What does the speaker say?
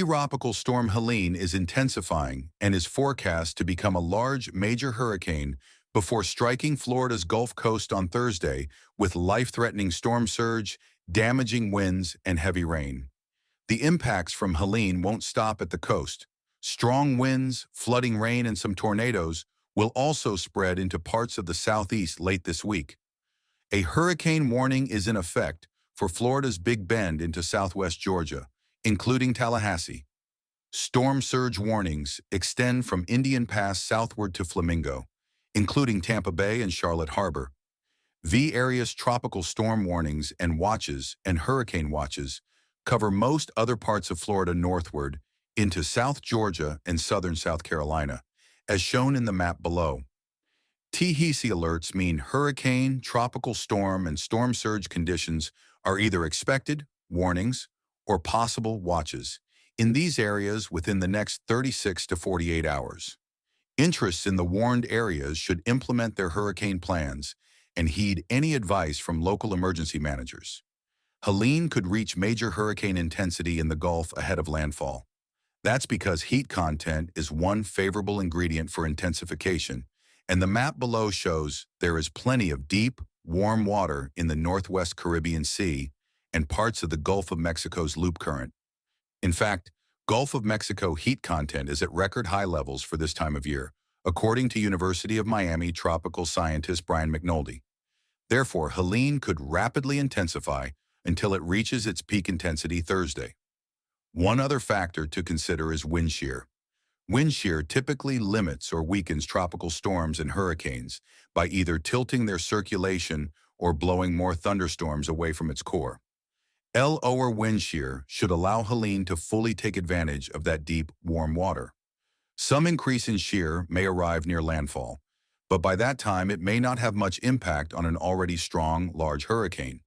Tropical Storm Helene is intensifying and is forecast to become a large, major hurricane before striking Florida's Gulf Coast on Thursday with life-threatening storm surge, damaging winds, and heavy rain. The impacts from Helene won't stop at the coast. Strong winds, flooding rain, and some tornadoes will also spread into parts of the southeast late this week. A hurricane warning is in effect for Florida's Big Bend into southwest Georgia, including Tallahassee. Storm surge warnings extend from Indian Pass southward to Flamingo, including Tampa Bay and Charlotte Harbor. Arious tropical storm warnings and watches and hurricane watches cover most other parts of Florida northward into South Georgia and southern South Carolina, as shown in the map below. Hese alerts mean hurricane, tropical storm, and storm surge conditions are either expected, warnings, or possible watches in these areas within the next 36 to 48 hours. Interests in the warned areas should implement their hurricane plans and heed any advice from local emergency managers. Helene could reach major hurricane intensity in the Gulf ahead of landfall. That's because heat content is one favorable ingredient for intensification, and the map below shows there is plenty of deep, warm water in the northwest Caribbean Sea and parts of the Gulf of Mexico's loop current. In fact, Gulf of Mexico heat content is at record high levels for this time of year, according to University of Miami tropical scientist Brian McNulty. Therefore, Helene could rapidly intensify until it reaches its peak intensity Thursday. One other factor to consider is wind shear. Wind shear typically limits or weakens tropical storms and hurricanes by either tilting their circulation or blowing more thunderstorms away from its core. Lower wind shear should allow Helene to fully take advantage of that deep, warm water. Some increase in shear may arrive near landfall, but by that time it may not have much impact on an already strong, large hurricane.